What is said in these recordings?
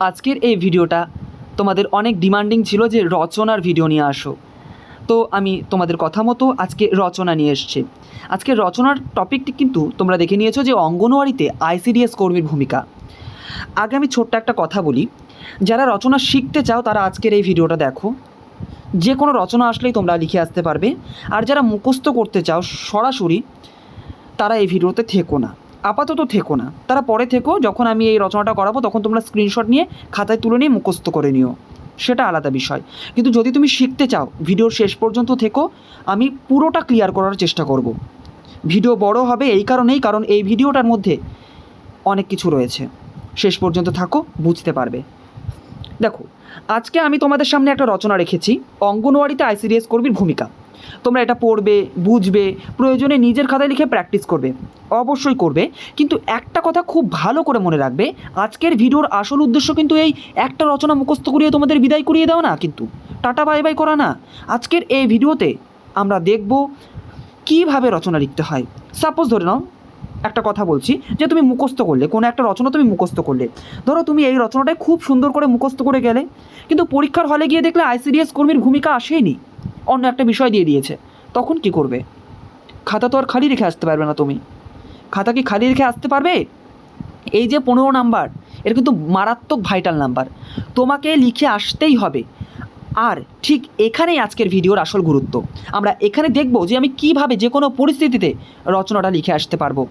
আজকের এই ভিডিওটা তোমাদের অনেক ডিমান্ডিং ছিল যে রচনার ভিডিও নিয়ে আসো। তো আমি তোমাদের কথা মতো আজকে রচনা নিয়ে এসেছি। আজকের রচনার টপিকটি কিন্তু তোমরা দেখে নিয়েছো যে অঙ্গনওয়াড়িতে আইসিডিএস কর্মীর ভূমিকা। আগে আমি ছোট্ট একটা কথা বলি, যারা রচনা শিখতে চাও তারা আজকের এই ভিডিওটা দেখো। যে কোনো রচনা আসলেই তোমরা লিখে আসতে পারবে। আর যারা মুখস্থ করতে চাও সরাসরি, তারা এই ভিডিওতে থেকো না, আপাতত থেকো না, তারা পরে থেকো। যখন আমি এই রচনাটা করাবো তখন তোমরা স্ক্রিনশট নিয়ে খাতায় তুলে নিয়ে মুখস্থ করে নিও, সেটা আলাদা বিষয়। কিন্তু যদি তুমি শিখতে চাও ভিডিওর শেষ পর্যন্ত থেকো, আমি পুরোটা ক্লিয়ার করার চেষ্টা করব। ভিডিও বড় হবে এই কারণেই, কারণ এই ভিডিওটার মধ্যে অনেক কিছু রয়েছে। শেষ পর্যন্ত থাকো, বুঝতে পারবে। দেখো, আজকে আমি তোমাদের সামনে একটা রচনা রেখেছি, অঙ্গনওয়াড়িতে আইসিডিএস কর্মীর ভূমিকা। তোমরা এটা পড়বে, বুঝবে, প্রয়োজনে নিজের খাতায় লিখে প্র্যাকটিস করবে, অবশ্যই করবে। কিন্তু একটা কথা খুব ভালো করে মনে রাখবে, আজকের ভিডিওর আসল উদ্দেশ্য কিন্তু এই একটা রচনা মুখস্থ করিয়ে তোমাদের বিদায় করিয়ে দাও না, কিন্তু টাটা বাই বাই করা না। আজকের এই ভিডিওতে আমরা দেখব কীভাবে রচনা লিখতে হয়। সাপোজ ধরে নাও, একটা কথা বলছি, যে তুমি মুখস্থ করলে কোনো একটা রচনা, তুমি মুখস্থ করলে, ধরো তুমি এই রচনাটায় খুব সুন্দর করে মুখস্থ করে গেলে, কিন্তু পরীক্ষার হলে গিয়ে দেখলে আইসিডিএস কর্মীর ভূমিকা আসেনি, অন্য একটা বিষয় দিয়ে দিয়েছে। তখন কি করবে? খাতা তো আর খালি রেখে আসতে পারবে না তুমি। খাতা কি খালি রেখে আসতে পারবে? এই যে 15 নাম্বার, এটা কিন্তু মারাত্মক ভাইটাল নাম্বার, তোমাকে লিখে আসতেই হবে। আর ঠিক এখানেই আজকের ভিডিওর আসল গুরুত্ব। আমরা এখানে দেখব যে আমি কিভাবে যে কোনো পরিস্থিতিতে রচনাটা লিখে আসতে পারবো।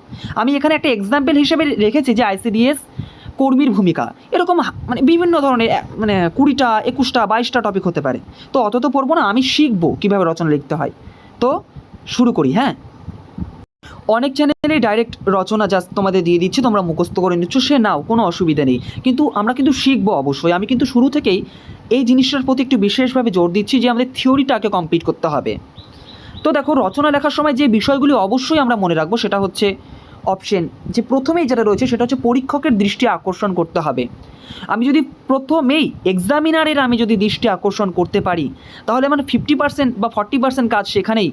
আমি এখানে একটা এক্সাম্পল হিসেবে রেখেছি যে আইসিডিএস কর্মীর ভূমিকা, এরকম মানে বিভিন্ন ধরনের, মানে 20টা 21টা 22টা টপিক হতে পারে। তো অত তো পড়বো না, আমি শিখবো কীভাবে রচনা লিখতে হয়। তো শুরু করি। হ্যাঁ, অনেক চ্যানেলে ডাইরেক্ট রচনা জাস্ট তোমাদের দিয়ে দিচ্ছে, তোমরা মুখস্থ করে নিচ্ছ, সে নাও, কোনো অসুবিধা নেই। কিন্তু আমরা কিন্তু শিখবো অবশ্যই। আমি কিন্তু শুরু থেকেই এই জিনিসটার প্রতি একটু বিশেষভাবে জোর দিচ্ছি যে আমাদের থিওরিটাকে কমপ্লিট করতে হবে। তো দেখো, রচনা লেখার সময় যে বিষয়গুলি অবশ্যই আমরা মনে রাখবো সেটা হচ্ছে অপশন, যে প্রথমেই যেটা রয়েছে সেটা হচ্ছে পরীক্ষকের দৃষ্টি আকর্ষণ করতে হবে। আমি যদি প্রথমেই এক্সামিনারের আমি যদি দৃষ্টি আকর্ষণ করতে পারি, তাহলে মানে 50% বা 40% কাজ সেখানেই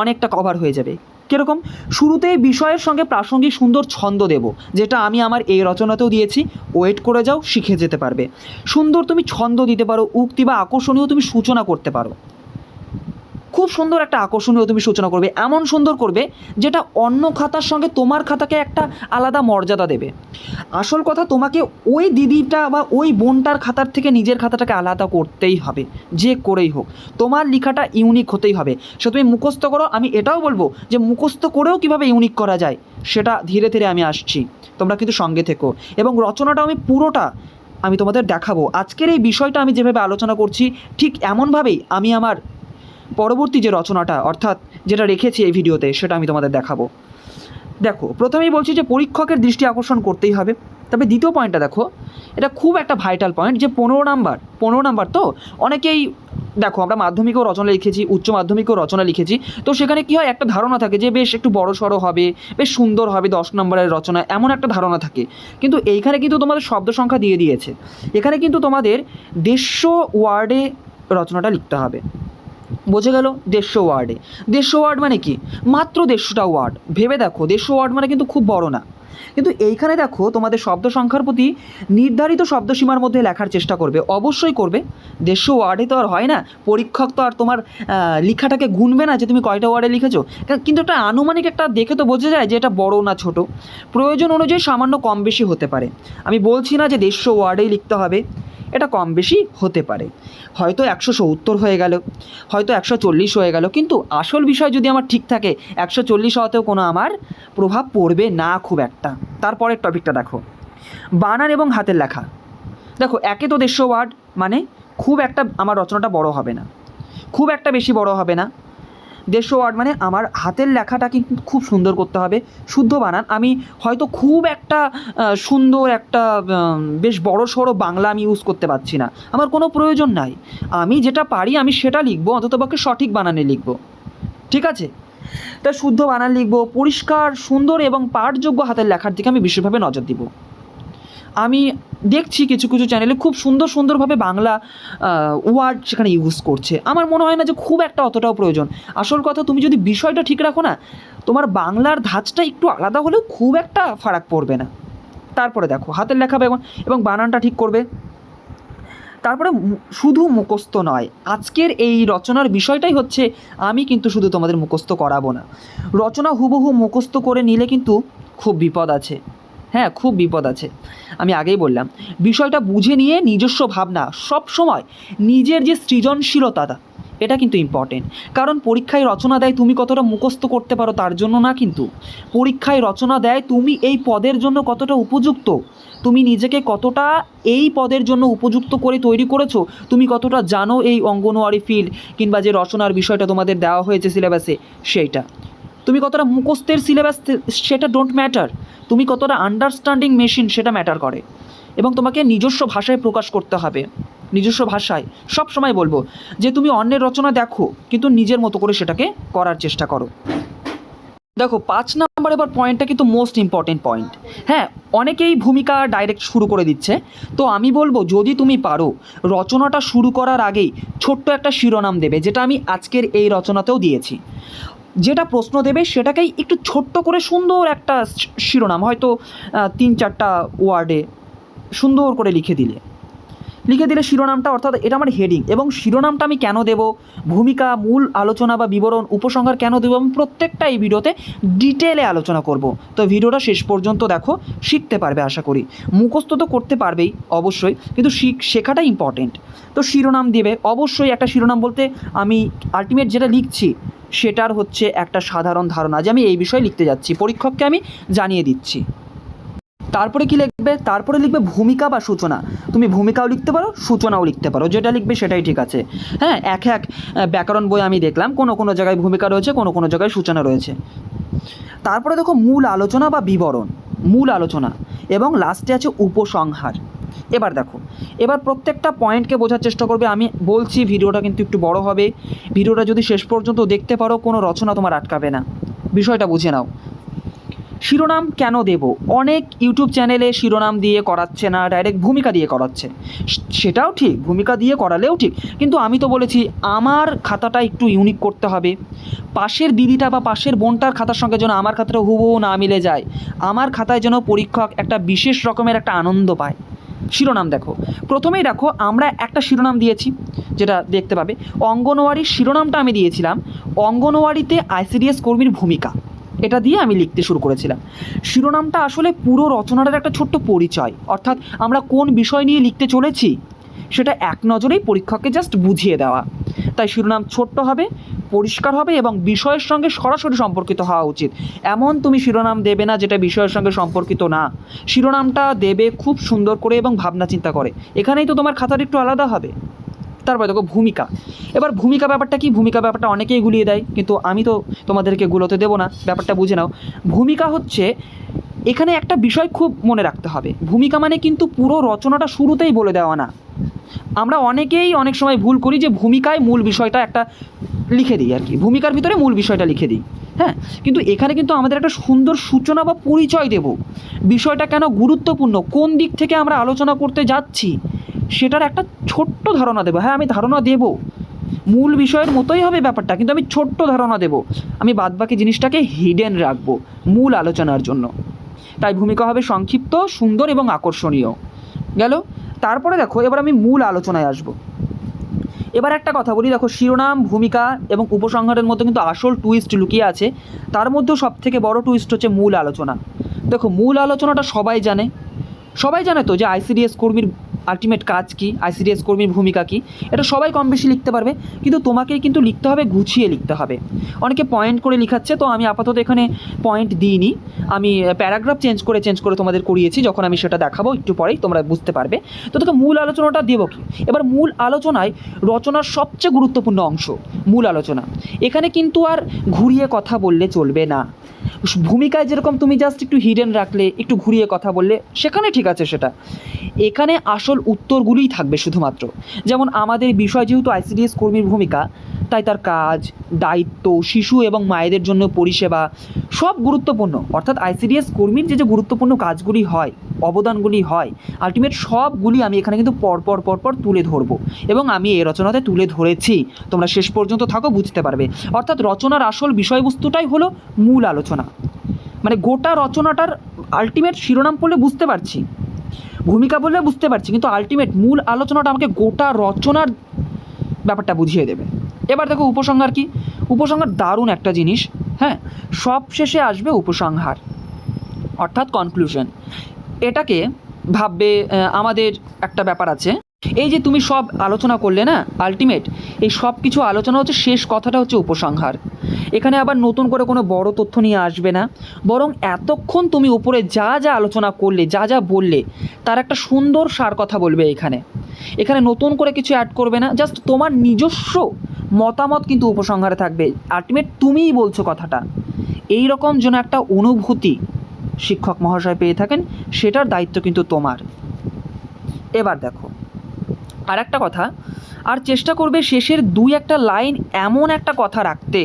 অনেকটা কভার হয়ে যাবে। কীরকম? শুরুতেই বিষয়ের সঙ্গে প্রাসঙ্গিক সুন্দর ছন্দ দেব, যেটা আমি আমার এই রচনাতেও দিয়েছি। ওয়েট করে যাও, শিখে যেতে পারবে। সুন্দর তুমি ছন্দ দিতে পারো, উক্তি বা আকর্ষণীয় তুমি সূচনা করতে পারো। খুব সুন্দর একটা আকর্ষণীয় তুমি সূচনা করবে, এমন সুন্দর করবে যেটা অন্য খাতার সঙ্গে তোমার খাতাকে একটা আলাদা মর্যাদা দেবে। আসল কথা, তোমাকে ওই দিদিটা বা ওই বোনটার খাতার থেকে নিজের খাতাটাকে আলাদা করতেই হবে, যে করেই হোক। তোমার লেখাটা ইউনিক হতেই হবে। সে তুমি মুখস্থ করো, আমি এটাও বলবো যে মুখস্থ করেও কীভাবে ইউনিক করা যায় সেটা ধীরে ধীরে আমি আসছি, তোমরা কিন্তু সঙ্গে থেকো। এবং রচনাটা আমি পুরোটা আমি তোমাদের দেখাবো। আজকের এই বিষয়টা আমি যেভাবে আলোচনা করছি ঠিক এমনভাবেই আমি আমার পরবর্তী যে রচনাটা, অর্থাৎ যেটা রেখেছি এই ভিডিওতে, সেটা আমি তোমাদের দেখাবো। দেখো, প্রথমেই বলছি যে পরীক্ষকের দৃষ্টি আকর্ষণ করতেই হবে। তবে দ্বিতীয় পয়েন্টটা দেখো, এটা খুব একটা ভাইটাল পয়েন্ট, যে 15 নাম্বার তো অনেকেই, দেখো আমরা মাধ্যমিকেও রচনা লিখেছি, উচ্চ মাধ্যমিকেও রচনা লিখেছি। তো সেখানে কী হয়, একটা ধারণা থাকে যে বেশ একটু বড় সড়ো হবে, বেশ সুন্দর হবে 10 নম্বরের রচনা, এমন একটা ধারণা থাকে। কিন্তু এইখানে কিন্তু তোমাদের শব্দ সংখ্যা দিয়ে দিয়েছে। এখানে কিন্তু তোমাদের 150 ওয়ার্ডে রচনাটা লিখতে হবে। বোঝা গেল? 150 ওয়ার্ডে। 150 ওয়ার্ড মানে কি? মাত্র 150টা ওয়ার্ড। ভেবে দেখো, 150 ওয়ার্ড মানে কিন্তু খুব বড় না। কিন্তু এইখানে দেখো, তোমাদের শব্দ সংখ্যার প্রতি নির্ধারিত শব্দসীমার মধ্যে লেখার চেষ্টা করবে, অবশ্যই করবে। 150 ওয়ার্ডে তো আর হয় না, পরীক্ষক তো আর তোমার লেখাটাকে গুনবে না যে তুমি কয়টা ওয়ার্ডে লিখেছো। কিন্তু একটা আনুমানিক একটা দেখে তো বোঝা যায় যে এটা বড় না ছোট। প্রয়োজন অনুযায়ী সামান্য কম বেশি হতে পারে। আমি বলছি না যে 150 ওয়ার্ডেই লিখতে হবে, এটা কম বেশি হতে পারে। হয়তো 170 হয়ে গেল, হয়তো 140 হয়ে গেল, কিন্তু আসল বিষয় যদি আমার ঠিক থাকে 140 হওয়াতেও কোনো আমার প্রভাব পড়বে না খুব একটা। তারপরের টপিকটা দেখো, বানান এবং হাতের লেখা। দেখো, একে তো 150 ওয়ার্ড, মানে খুব একটা আমার রচনাটা বড় হবে না, খুব একটা বেশি বড় হবে না। 150 ওয়ার্ড মানে আমার হাতের লেখাটা কিন্তু খুব সুন্দর করতে হবে, শুদ্ধ বানান। আমি হয়তো খুব একটা সুন্দর একটা বেশ বড় সড়ো বাংলা আমি ইউজ করতে পারছি না, আমার কোনো প্রয়োজন নাই। আমি যেটা পারি আমি সেটা লিখবো, অন্ততপক্ষে সঠিক বানানে লিখবো, ঠিক আছে? তা শুদ্ধ বানান লিখবো, পরিষ্কার সুন্দর এবং পাঠযোগ্য হাতের লেখার দিকে আমি বিশেষভাবে নজর দিব। আমি দেখছি কিছু কিছু চ্যানেলে খুব সুন্দরভাবে বাংলা ওয়ার্ড সেখানে ইউজ করছে। আমার মনে হয় না যে খুব একটা অতটাও প্রয়োজন। আসল কথা, তুমি যদি বিষয়টা ঠিক রাখো না, তোমার বাংলার ধাঁচটা একটু আলাদা হলেও খুব একটা ফারাক পড়বে না। তারপরে দেখো, হাতের লেখা এবং বানানটা ঠিক করবে। তারপরে শুধু মুখস্থ নয়, আজকের এই রচনার বিষয়টাই হচ্ছে আমি কিন্তু শুধু তোমাদের মুখস্থ করাবো না। রচনা হুবহু মুখস্থ করে নিলে কিন্তু খুব বিপদ আছে। হ্যাঁ, খুব বিপদ আছে। আমি আগেই বললাম, বিষয়টা বুঝে নিয়ে নিজস্ব ভাবনা, সব সময় নিজের যে সৃজনশীলতা, এটা কিন্তু ইম্পর্টেন্ট। কারণ পরীক্ষায় রচনা দেয় তুমি কতটা মুখস্থ করতে পারো তার জন্য না, কিন্তু পরীক্ষায় রচনা দেয় তুমি এই পদের জন্য কতটা উপযুক্ত, তুমি নিজেকে কতটা এই পদের জন্য উপযুক্ত করে তৈরি করেছো, তুমি কতটা জানো এই অঙ্গনওয়াড়ি ফিল্ড কিংবা যে রচনার বিষয়টা তোমাদের দেওয়া হয়েছে সিলেবাসে সেইটা, তুমি কতটা মুখস্থের সিলেবাস সেটা ডোন্ট ম্যাটার, তুমি কতটা আন্ডারস্ট্যান্ডিং মেশিন সেটা ম্যাটার করে। এবং তোমাকে নিজস্ব ভাষায় প্রকাশ করতে হবে, নিজস্ব ভাষায়। সব সময় বলবো যে তুমি অন্যের রচনা দেখো কিন্তু নিজের মতো করে সেটাকে করার চেষ্টা করো। দেখো 5 নাম্বার এবার পয়েন্টটা কিন্তু মোস্ট ইম্পর্টেন্ট পয়েন্ট। হ্যাঁ, অনেকেই ভূমিকা ডাইরেক্ট শুরু করে দিচ্ছে, তো আমি বলবো যদি তুমি পারো রচনাটা শুরু করার আগেই ছোট্ট একটা শিরোনাম দেবে, যেটা আমি আজকের এই রচনাতেও দিয়েছি। যেটা প্রশ্ন দেবে সেটাকেই একটু ছোট্ট করে সুন্দর একটা শিরোনাম, হয়তো 3-4টা ওয়ার্ডে সুন্দর করে লিখে দিলে শিরোনামটা, অর্থাৎ এটা আমার হেডিং। এবং শিরোনামটা আমি কেন দেব, ভূমিকা, মূল আলোচনা বা বিবরণ, উপসংহার কেন দেবো, আমি প্রত্যেকটা এই ভিডিওতে ডিটেলে আলোচনা করব। তো ভিডিওটা শেষ পর্যন্ত দেখো, শিখতে পারবে আশা করি। মুখস্থ তো করতে পারবেই অবশ্যই, কিন্তু শেখাটা ইম্পর্টেন্ট। তো শিরোনাম দেবে অবশ্যই। একটা শিরোনাম বলতে আমি আলটিমেট যেটা লিখছি সেটার হচ্ছে একটা সাধারণ ধারণা যে আমি এই বিষয়ে লিখতে যাচ্ছি, পরীক্ষককে আমি জানিয়ে দিচ্ছি। তারপরে কি লিখবে, তারপরে লিখবে ভূমিকা বা সূচনা। তুমি ভূমিকাও লিখতে পারো, সূচনাও লিখতে পারো, যেটা লিখবে সেটাই ঠিক আছে। হ্যাঁ, এক ব্যাকরণ বই আমি দেখলাম কোনো কোনো জায়গায় ভূমিকা রয়েছে, কোনো কোনো জায়গায় সূচনা রয়েছে। তারপরে দেখো মূল আলোচনা বা বিবরণ, মূল আলোচনা, এবং লাস্টে আছে উপসংহার। এবার দেখো, এবার প্রত্যেকটা পয়েন্টকে বোঝার চেষ্টা করবে। আমি বলছি ভিডিওটা কিন্তু একটু বড় হবে, ভিডিওটা যদি শেষ পর্যন্ত দেখতে পারো কোনো রচনা তোমার আটকাবে না। বিষয়টা বুঝে নাও। শিরোনাম কেন দেব, অনেক ইউটিউব চ্যানেলে শিরোনাম দিয়ে করাচ্ছে না, ডাইরেক্ট ভূমিকা দিয়ে করাচ্ছে, সেটাও ঠিক, ভূমিকা দিয়ে করালেও ঠিক, কিন্তু আমি তো বলেছি আমার খাতাটা একটু ইউনিক করতে হবে। পাশের দিদিটা বা পাশের বোনটার খাতার সঙ্গে যেন আমার খাতাটা হুবহু না মিলে যায়, আমার খাতায় যেন পরীক্ষক একটা বিশেষ রকমের একটা আনন্দ পায়। শিরোনাম দেখো, প্রথমেই দেখো আমরা একটা শিরোনাম দিয়েছি যেটা দেখতে পাবে, অঙ্গনওয়াড়ির শিরোনামটা আমি দিয়েছিলাম অঙ্গনওয়াড়িতে আইসিডিএস কর্মীর ভূমিকা। এটা দিয়ে আমি লিখতে শুরু করেছিলাম। শিরোনামটা আসলে পুরো রচনাটার একটা ছোট্ট পরিচয়, অর্থাৎ আমরা কোন বিষয় নিয়ে লিখতে চলেছি সেটা এক নজরেই পরীক্ষককে জাস্ট বুঝিয়ে দেওয়া। তাই শিরোনাম ছোট্ট হবে, পরিষ্কার হবে এবং বিষয়ের সঙ্গে সরাসরি সম্পর্কিত হওয়া উচিত। এমন তুমি শিরোনাম দেবে না যেটা বিষয়ের সঙ্গে সম্পর্কিত না, শিরোনামটা দেবে খুব সুন্দর করে এবং ভাবনা চিন্তা করে। এখানেই তো তোমার খাতার একটু আলাদা হবে। তারপরে দেখো ভূমিকা। এবার ভূমিকা ব্যাপারটা কি, ভূমিকা ব্যাপারটা অনেকেই গুলিয়ে দেয়, কিন্তু আমি তো তোমাদেরকে গুলোতে দেবো না, ব্যাপারটা বুঝে নাও। ভূমিকা হচ্ছে, এখানে একটা বিষয় খুব মনে রাখতে হবে, ভূমিকা মানে কিন্তু পুরো রচনাটা শুরুতেই বলে দেওয়া না। আমরা অনেকেই অনেক সময় ভুল করি যে ভূমিকায় মূল বিষয়টা একটা লিখে দিই আর কি, ভূমিকার ভিতরে মূল বিষয়টা লিখে দিই। হ্যাঁ, কিন্তু এখানে কিন্তু আমাদের একটা সুন্দর সূচনা বা পরিচয় দেব, বিষয়টা কেন গুরুত্বপূর্ণ, কোন দিক থেকে আমরা আলোচনা করতে যাচ্ছি সেটার একটা ছোট্ট ধারণা দেবো। হ্যাঁ, আমি ধারণা দেব, মূল বিষয়ের মতোই হবে ব্যাপারটা, কিন্তু আমি ছোট্ট ধারণা দেব, আমি বাদবাকি জিনিসটাকে হিডেন রাখবো মূল আলোচনার জন্য। তাই ভূমিকা হবে সংক্ষিপ্ত, সুন্দর এবং আকর্ষণীয়। গেল। তারপরে দেখো এবার আমি মূল আলোচনায় আসব। এবার একটা কথা বলি, দেখো শিরোনাম, ভূমিকা এবং উপসংহারের মধ্যে কিন্তু আসল টুইস্ট লুকিয়ে আছে। তার মধ্যেও সবথেকে বড় টুইস্ট হচ্ছে মূল আলোচনা। দেখো মূল আলোচনাটা সবাই জানে, সবাই জানে তো যে আইসিডিএস কর্মীর আলটিমেট কাজ কী, আইসিডিএস কর্মীর ভূমিকা কী, এটা সবাই কম বেশি লিখতে পারবে, কিন্তু তোমাকেই কিন্তু লিখতে হবে, গুছিয়ে লিখতে হবে। অনেকে পয়েন্ট করে লিখাচ্ছে, তো আমি আপাতত এখানে পয়েন্ট দিইনি, আমি প্যারাগ্রাফ চেঞ্জ করে তোমাদের করিয়েছি, যখন আমি সেটা দেখাবো একটু পরেই তোমরা বুঝতে পারবে। তো তোকে মূল আলোচনাটা দেবো কি, এবার মূল আলোচনায় রচনার সবচেয়ে গুরুত্বপূর্ণ অংশ মূল আলোচনা। এখানে কিন্তু আর ঘুরিয়ে কথা বললে চলবে না। ভূমিকায় যেরকম তুমি জাস্ট একটু হিডেন রাখলে, একটু ঘুরিয়ে কথা বললে সেখানে ঠিক আছে সেটা, এখানে আসল উত্তরগুলিই থাকবে শুধুমাত্র। যেমন আমাদের বিষয় যেহেতু আইসিডিএস কর্মীর ভূমিকা, তাই তার কাজ, দায়িত্ব, শিশু এবং মায়েদের জন্য পরিষেবা সব গুরুত্বপূর্ণ। অর্থাৎ আইসিডিএস কর্মীর যে গুরুত্বপূর্ণ কাজগুলি হয়, অবদানগুলি হয়, আলটিমেট সবগুলি আমি এখানে কিন্তু পরপর তুলে ধরবো, এবং আমি এই রচনাতে তুলে ধরেছি। তোমরা শেষ পর্যন্ত থাকো, বুঝতে পারবে। অর্থাৎ রচনার আসল বিষয়বস্তুটাই হলো মূল আলোচনা, মানে গোটা রচনাটার আলটিমেট শিরোনাম পড়লে বুঝতে পারছি ভূমিকা বললে বুঝতে পারছি, কিন্তু আলটিমেট মূল আলোচনাটা আমাকে গোটা রচনার ব্যাপারটা বুঝিয়ে দেবে। এবার দেখো উপসংহার কি। উপসংহার দারুণ একটা জিনিস, হ্যাঁ। সব শেষে আসবে উপসংহার, অর্থাৎ কনক্লুশন। এটাকে ভাববে আমাদের একটা ব্যাপার আছে, এই যে তুমি সব আলোচনা করলে না, আলটিমেট এই সব কিছু আলোচনা হচ্ছে, শেষ কথাটা হচ্ছে উপসংহার। এখানে আবার নতুন করে কোনো বড় তথ্য নিয়ে আসবে না, বরং এতক্ষণ তুমি উপরে যা যা আলোচনা করলে, যা যা বললে, তার একটা সুন্দর সার কথা বলবে এখানে। এখানে নতুন করে কিছু অ্যাড করবে না, জাস্ট তোমার নিজস্ব মতামত কিন্তু উপসংহারে থাকবে। আলটিমেট তুমিই বলছো কথাটা, এই রকম যেন একটা অনুভূতি শিক্ষক মহাশয় পেয়ে থাকেন, সেটার দায়িত্ব কিন্তু তোমার। এবার দেখো আর একটা কথা, আর চেষ্টা করবে শেষের 2-1 লাইন এমন একটা কথা রাখতে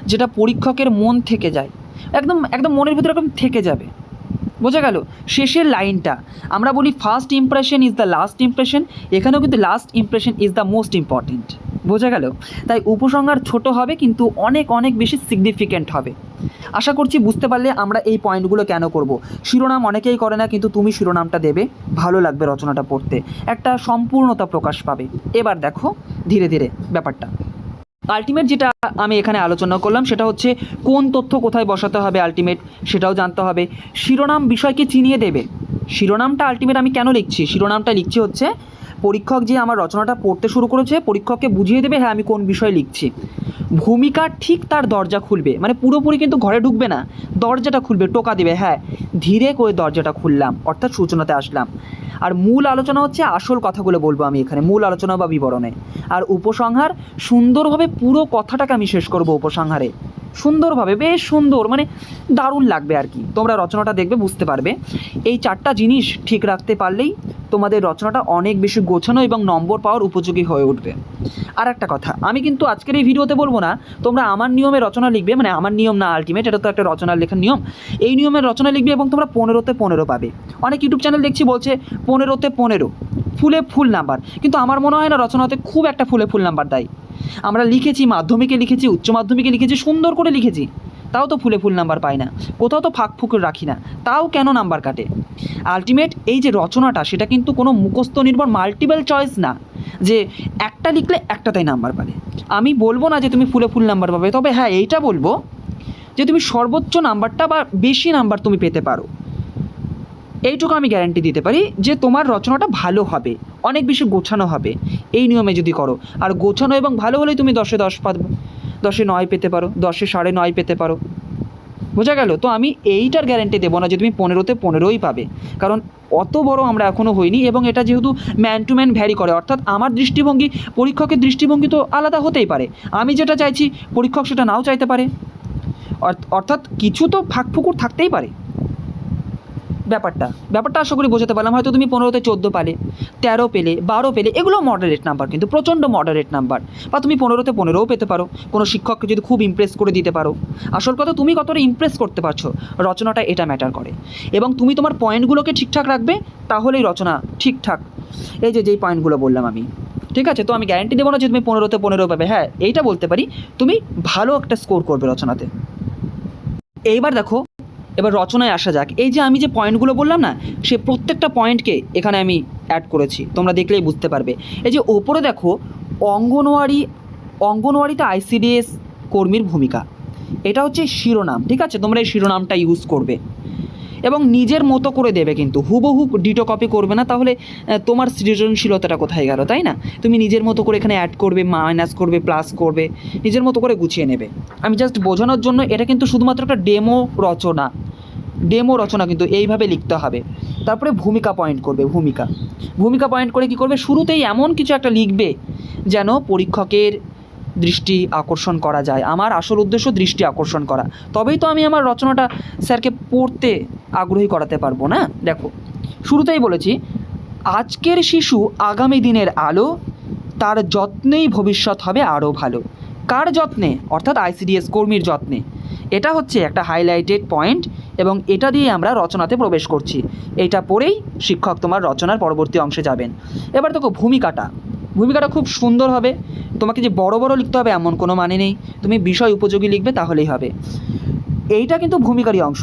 যেটা পরীক্ষকের মন থেকে যায়, একদম একদম মনের ভিতরে এরকম থেকে যাবে। বোঝা গেল? শেষের লাইনটা, আমরা বলি first impression is the last impression, এখানেও কিন্তু last impression is the most important. বোঝা গেল? তাই উপসংহার ছোট হবে কিন্তু অনেক অনেক বেশি সিগনিফিক্যান্ট হবে। আশা করছি বুঝতে পারলে আমরা এই পয়েন্টগুলো কেন করব। শিরোনাম অনেকেই করে না, কিন্তু তুমি শিরোনামটা দেবে, ভালো লাগবে রচনাটা পড়তে, একটা সম্পূর্ণতা প্রকাশ পাবে। এবার দেখো ধীরে ধীরে ব্যাপারটা। আলটিমেট যেটা আমি এখানে আলোচনা করলাম সেটা হচ্ছে কোন তথ্য কোথায় বসাতে হবে, আলটিমেট সেটাও জানতে হবে। শিরোনাম বিষয়কে চিনিয়ে দেবে। শিরোনামটা আলটিমেট আমি কেন লিখছি, শিরোনামটা লিখছি হচ্ছে পরীক্ষক যে আমার রচনাটা পড়তে শুরু করেছে, পরীক্ষককে বুঝিয়ে দেবে হ্যাঁ আমি কোন বিষয়ে লিখছি। ভূমিকা ঠিক তার দরজা খুলবে, মানে পুরোপুরি কিন্তু ঘরে ঢুকবে না, দরজাটা খুলবে, টোকা দেবে, হ্যাঁ ধীরে করে দরজাটা খুললাম, অর্থাৎ সূচনাতে আসলাম। আর মূল আলোচনা হচ্ছে আসল কথাগুলো বলবো আমি এখানে, মূল আলোচনা বা বিবরণে। আর উপসংহার সুন্দরভাবে পুরো কথাটাকে আমি শেষ করব উপসংহারে, সুন্দরভাবে, বেশ সুন্দর, মানে দারুণ লাগবে আর কি। তোমরা রচনাটা দেখবে বুঝতে পারবে। এই 4টা জিনিস ঠিক রাখতে পারলেই তোমাদের রচনাটা অনেক বেশি গোছানো এবং নম্বর পাওয়ার উপযোগী হয়ে উঠবে। আর একটা কথা, আমি কিন্তু আজকের এই ভিডিওতে বলবো না তোমরা আমার নিয়মে রচনা লিখবে, মানে আমার নিয়ম না, আলটিমেট এটা তো একটা রচনার লেখার নিয়ম, এই নিয়মের রচনা লিখবে এবং তোমরা 15তে 15 পাবে। অনেক ইউটিউব চ্যানেল দেখছি বলছে 15তে 15 ফুলে ফুল নাম্বার, কিন্তু আমার মনে হয় না রচনাতে খুব একটা ফুলে ফুল নাম্বার দেয়। আমরা লিখেছি, মাধ্যমিকে লিখেছি, উচ্চ মাধ্যমিকে লিখেছি, সুন্দর করে লিখেছি, তাও তো ফুলে ফুল নাম্বার পাই না, কোথাও তো ফাঁক ফুক রাখি না, তাও কেন নাম্বার কাটে? আলটিমেট এই যে রচনাটা সেটা কিন্তু কোনো মুখস্থ নির্ভর মাল্টিপল চয়েস না, যে একটা লিখলে একটাতেই নাম্বার পাবে। আমি বলবো না যে তুমি ফুলে ফুল নাম্বার পাবে, তবে হ্যাঁ এইটা বলবো যে তুমি সর্বোচ্চ নাম্বারটা বা বেশি নাম্বার তুমি পেতে পারো। এইটুকু আমি গ্যারান্টি দিতে পারি যে তোমার রচনাটা ভালো হবে, অনেক বেশি গোছানো হবে এই নিয়মে যদি করো। আর গোছানো এবং ভালো হলেই তুমি 10-এ 10 পাবে, 10-এ 9 পেতে পারো, 10-এ 9.5 পেতে পারো। বোঝা গেল? তো আমি এইটার গ্যারান্টি দেবো না যে তুমি 15তে 15ই পাবে, কারণ অত বড় আমরা এখনও হইনি, এবং এটা যেহেতু ম্যান টু ম্যান ভ্যারি করে, অর্থাৎ আমার দৃষ্টিভঙ্গি পরীক্ষকের দৃষ্টিভঙ্গি তো আলাদা হতেই পারে। আমি যেটা চাইছি পরীক্ষক সেটা নাও চাইতে পারে, অর্থাৎ কিছু তো ফাঁকফুকুর থাকতেই পারে। ব্যাপারটা আশা করি বোঝাতে পারলাম। হয়তো তুমি 15তে 14 পেলে, 13 পেলে, 12 পেলে, এগুলো মডারেট নাম্বার, কিন্তু প্রচণ্ড মডারেট নাম্বার। বা তুমি 15তে 15ও পেতে পারো, কোনো শিক্ষককে যদি খুব ইমপ্রেস করে দিতে পারো। আসল কথা তুমি কতটা ইমপ্রেস করতে পারছো, রচনাটা এটা ম্যাটার করে। এবং তুমি তোমার পয়েন্টগুলোকে ঠিকঠাক রাখবে, তাহলেই রচনা ঠিকঠাক, এই যে যেই পয়েন্টগুলো বললাম আমি, ঠিক আছে? তো আমি গ্যারান্টি দেবো না যে তুমি 15তে 15 পাবে, হ্যাঁ এইটা বলতে পারি তুমি ভালো একটা স্কোর করবে রচনাতে। এইবার দেখো, এবার রচনায় আসা যাক। এই যে আমি যে পয়েন্টগুলো বললাম না, সে প্রত্যেকটা পয়েন্টকে এখানে আমি অ্যাড করেছি, তোমরা দেখলেই বুঝতে পারবে। এই যে ওপরে দেখো অঙ্গনওয়াড়িতে আইসিডিএস কর্মীর ভূমিকা, এটা হচ্ছে শিরোনাম, ঠিক আছে? তোমরা এই শিরোনামটা ইউজ করবে এবং নিজের মতো করে দেবে, কিন্তু হুবহু ডিটো কপি করবে না, তাহলে তোমার সৃজনশীলতাটা কোথায় গেল, তাই না? তুমি নিজের মতো করে এখানে অ্যাড করবে, মাইনাস করবে, প্লাস করবে, নিজের মতো করে গুছিয়ে নেবে। আমি জাস্ট বোঝানোর জন্য, এটা কিন্তু শুধুমাত্র একটা ডেমো রচনা কিন্তু এইভাবে লিখতে হবে। তারপরে ভূমিকা পয়েন্ট করবে, ভূমিকা পয়েন্ট করে কি করবে, শুরুতেই এমন কিছু একটা লিখবে যেন পরীক্ষকের দৃষ্টি আকর্ষণ করা যায়। আমার আসল উদ্দেশ্য দৃষ্টি আকর্ষণ করা, তবেই তো আমি আমার রচনাটা স্যারকে পড়তে আগ্রহী করাতে পারবো না। দেখো শুরুতেই বলেছি, আজকের শিশু আগামী দিনের আলো, তার যত্নেই ভবিষ্যৎ হবে আরও ভালো। কার যত্নে? অর্থাৎ আইসিডিএস কর্মীর যত্নে। এটা হচ্ছে একটা হাইলাইটেড পয়েন্ট, এবং এটা দিয়ে আমরা রচনাতে প্রবেশ করছি। এইটা পড়েই শিক্ষক তোমার রচনার পরবর্তী অংশে যাবেন। এবার দেখো ভূমিকাটা খুব সুন্দর হবে। তোমাকে যে বড় বড় লিখতে হবে এমন কোনো মানে নেই, তুমি বিষয় উপযোগী লিখবে তাহলেই হবে। এইটা কিন্তু ভূমিকারই অংশ।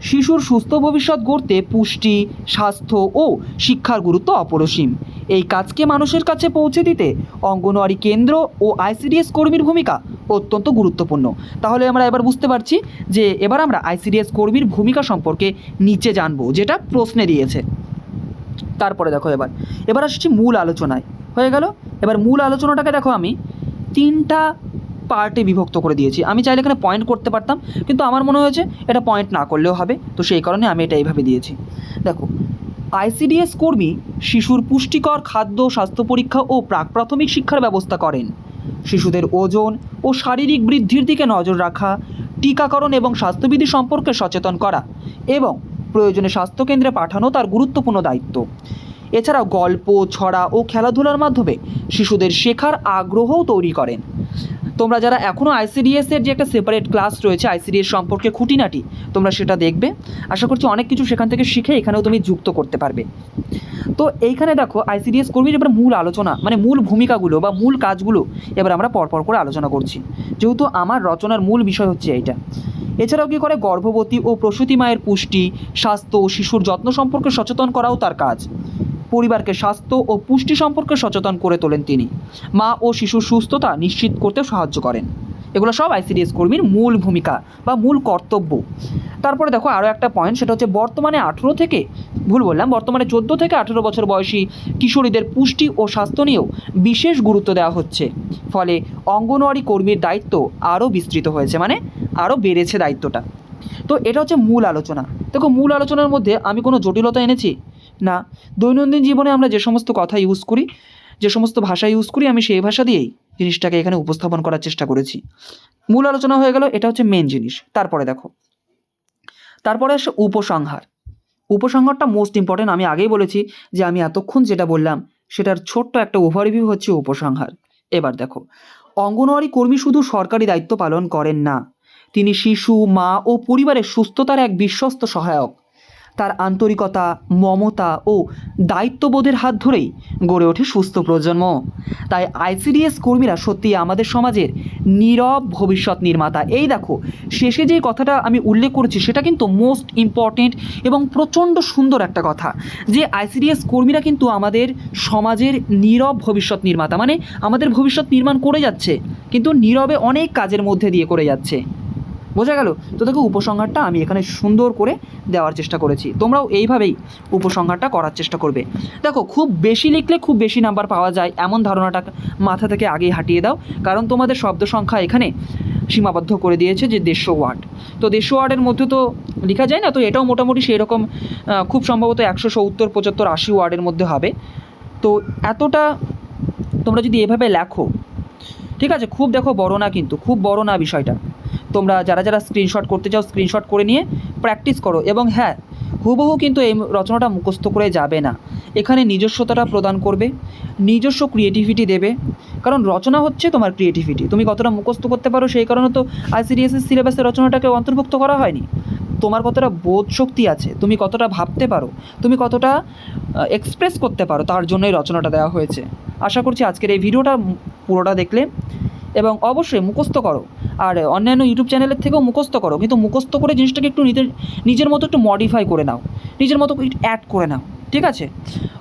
শিশুর সুস্থ ভবিষ্যৎ গড়তে পুষ্টি, স্বাস্থ্য ও শিক্ষার গুরুত্ব অপরিসীম। এই কাজকে মানুষের কাছে পৌঁছে দিতে অঙ্গনওয়াড়ি কেন্দ্র ও আইসিডিএস কর্মীর ভূমিকা অত্যন্ত গুরুত্বপূর্ণ। তাহলে আমরা এবার বুঝতে পারছি যে এবার আমরা আইসিডিএস কর্মীর ভূমিকা সম্পর্কে নিচে জানবো, যেটা প্রশ্নে দিয়েছে। তারপরে দেখো এবার আসছি মূল আলোচনায়। হয়ে গেল। এবার মূল আলোচনাটাকে দেখো আমি 3টা পার্টে বিভক্ত করে দিয়েছি। আমি চাইলে এখানে পয়েন্ট করতে পারতাম, কিন্তু আমার মনে হয়েছে এটা পয়েন্ট না করলেও হবে, তো সেই কারণে আমি এটা এইভাবে দিয়েছি। দেখো, আইসিডিএস কর্মী শিশুর পুষ্টিকর খাদ্য, স্বাস্থ্য পরীক্ষা ও প্রাক প্রাথমিক শিক্ষার ব্যবস্থা করেন। শিশুদের ওজন ও শারীরিক বৃদ্ধির দিকে নজর রাখা, টিকাকরণ এবং স্বাস্থ্যবিধি সম্পর্কে সচেতন করা এবং প্রয়োজনে স্বাস্থ্যকেন্দ্রে পাঠানো তার গুরুত্বপূর্ণ দায়িত্ব। এছাড়াও গল্প, ছড়া ও খেলাধুলার মাধ্যমে শিশুদের শেখার আগ্রহও তৈরি করেন। তোমরা যারা এখনও আইসিডিএসের যে একটা সেপারেট ক্লাস রয়েছে আইসিডিএস সম্পর্কে খুঁটিনাটি, তোমরা সেটা দেখবে। আশা করছি অনেক কিছু সেখান থেকে শিখে এখানেও তুমি যুক্ত করতে পারবে। তো এইখানে দেখো আইসিডিএস কর্মীর এবার মূল আলোচনা, মানে মূল ভূমিকাগুলো বা মূল কাজগুলো এবার আমরা পরপর করে আলোচনা করছি, যেহেতু আমার রচনার মূল বিষয় হচ্ছে এইটা। এছাড়াও কী করে, গর্ভবতী ও প্রসূতি মায়ের পুষ্টি, স্বাস্থ্য ও শিশুর যত্ন সম্পর্কে সচেতন করাও তার কাজ। পরিবারকে স্বাস্থ্য ও পুষ্টি সম্পর্কে সচেতন করে তোলেন তিনি। মা ও শিশুর সুস্থতা নিশ্চিত করতে সাহায্য করেন। এগুলো সব আইসিডিএস কর্মীর মূল ভূমিকা বা মূল কর্তব্য। তারপরে দেখো আরও একটা পয়েন্ট, সেটা হচ্ছে বর্তমানে 14 থেকে 18 বছর বয়সী কিশোরীদের পুষ্টি ও স্বাস্থ্য নিয়েও বিশেষ গুরুত্ব দেওয়া হচ্ছে। ফলে অঙ্গনওয়াড়ি কর্মীর দায়িত্ব আরও বিস্তৃত হয়েছে, মানে আরও বেড়েছে দায়িত্বটা। তো এটা হচ্ছে মূল আলোচনা। দেখো, মূল আলোচনার মধ্যে আমি কোনো জটিলতা এনেছি না। দৈনন্দিন জীবনে আমরা যে সমস্ত কথা ইউজ করি, যে সমস্ত ভাষা ইউজ করি, আমি সেই ভাষা দিয়েই জিনিসটাকে এখানে উপস্থাপন করার চেষ্টা করেছি। মূল আলোচনা হয়ে গেল, এটা হচ্ছে মেন জিনিস। তারপরে আসে উপসংহার। উপসংহারটা মোস্ট ইম্পর্টেন্ট। আমি আগেই বলেছি যে আমি এতক্ষণ যেটা বললাম সেটার ছোট্ট একটা ওভারভিউ হচ্ছে উপসংহার। এবার দেখো, অঙ্গনওয়াড়ি কর্মী শুধু সরকারি দায়িত্ব পালন করেন না, তিনি শিশু, মা ও পরিবারের সুস্থতার এক বিশ্বস্ত সহায়ক। তার আন্তরিকতা, মমতা ও দায়িত্ববোধের হাত ধরেই গড়ে ওঠে সুস্থ প্রজন্ম। তাই আইসিডিএস কর্মীরা সত্যি আমাদের সমাজের নীরব ভবিষ্যৎ নির্মাতা। এই দেখো, শেষে যে কথাটা আমি উল্লেখ করেছি সেটা কিন্তু মোস্ট ইম্পর্টেন্ট এবং প্রচণ্ড সুন্দর একটা কথা, যে আইসিডিএস কর্মীরা কিন্তু আমাদের সমাজের নীরব ভবিষ্যৎ নির্মাতা, মানে আমাদের ভবিষ্যৎ নির্মাণ করে যাচ্ছে, কিন্তু নীরবে অনেক কাজের মধ্যে দিয়ে করে যাচ্ছে। বোঝা গেল? তো দেখো, উপসংহারটা আমি এখানে সুন্দর করে দেওয়ার চেষ্টা করেছি। তোমরাও এইভাবেই উপসংহারটা করার চেষ্টা করবে। দেখো, খুব বেশি লিখলে খুব বেশি নাম্বার পাওয়া যায় এমন ধারণাটা মাথা থেকে আগেই হাঁটিয়ে দাও, কারণ তোমাদের শব্দ সংখ্যা এখানে সীমাবদ্ধ করে দিয়েছে যে 150 ওয়ার্ড। তো 150 ওয়ার্ডের মধ্যে তো লেখা যায় না, তো এটাও মোটামুটি সেই রকম খুব সম্ভবত 170, 75, 80 ওয়ার্ডের মধ্যে হবে। তো এতটা তোমরা যদি এভাবে লেখো, ঠিক আছে, খুব দেখো বড় না, কিন্তু খুব বড় না বিষয়টা। তোমরা যারা স্ক্রিনশট করতে চাও স্ক্রিনশট করে নিয়ে প্র্যাকটিস করো। এবং হ্যাঁ, হুবহু কিন্তু এই রচনাটা মুখস্থ করে যাবে না, এখানে নিজস্বতাটা প্রদান করবে, নিজস্ব ক্রিয়েটিভিটি দেবে। কারণ রচনা হচ্ছে তোমার ক্রিয়েটিভিটি। তুমি কতটা মুখস্থ করতে পারো সেই কারণে তো আইসিডিএসের সিলেবাসে রচনাটাকে অন্তর্ভুক্ত করা হয়নি। তোমার কতটা বোধ শক্তি আছে, তুমি কতটা ভাবতে পারো, তুমি কতটা এক্সপ্রেস করতে পারো, তার জন্যই রচনাটা দেওয়া হয়েছে। আশা করছি আজকের এই ভিডিওটা পুরোটা দেখলে এবং অবশ্যই মুখস্থ করো। আর অন্যান্য ইউটিউব চ্যানেলের থেকেও মুখস্থ করো, কিন্তু মুখস্থ করে জিনিসটাকে একটু নিজের মতো একটু মডিফাই করে নাও, নিজের মতো একটু অ্যাড করে নাও, ঠিক আছে?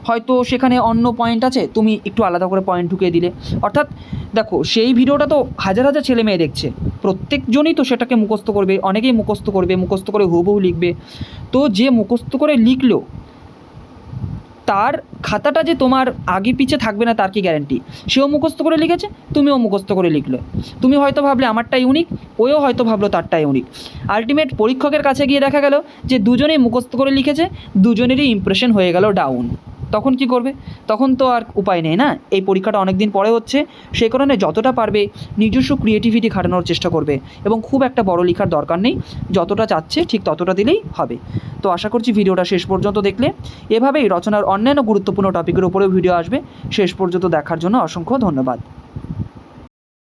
হয়তো সেখানে অন্য পয়েন্ট আছে, তুমি একটু আলাদা করে পয়েন্ট ঢুকিয়ে দিলে। অর্থাৎ দেখো, সেই ভিডিওটা তো হাজার হাজার ছেলে মেয়ে দেখছে, প্রত্যেকজনই তো সেটাকে মুখস্থ করবে, অনেকেই মুখস্থ করবে, মুখস্থ করে হুবহু লিখবে। তো যে মুখস্থ করে লিখলো তার খাতাটা যে তোমার আগে পিছে থাকবে না তার কি গ্যারান্টি? সেও মুখস্থ করে লিখেছে, তুমিও মুখস্থ করে লিখলে। তুমি হয়তো ভাবলে আমারটা ইউনিক, ওও হয়তো ভাবলো তারটা ইউনিক। আলটিমেট পরীক্ষকের কাছে গিয়ে দেখা গেল যে দুজনেই মুখস্থ করে লিখেছে, দুজনেরই ইমপ্রেশন হয়ে গেল ডাউন। তখন কি করবে? তখন তো আর উপায় নেই না, এই পরীক্ষাটা অনেক দিন পরে হচ্ছে, সেই কারণে যতটা পারবে নিজস্ব ক্রিয়েটিভিটি খাটানোর চেষ্টা করবে এবং খুব একটা বড় লেখার দরকার নেই, যতটা চাচ্ছে ঠিক ততটা দিলেই হবে। তো আশা করছি ভিডিওটা শেষ পর্যন্ত দেখলে। এভাবেই রচনার অন্যান্য গুরুত্বপূর্ণ টপিকের উপরেও ভিডিও আসবে। শেষ পর্যন্ত দেখার জন্য অসংখ্য ধন্যবাদ।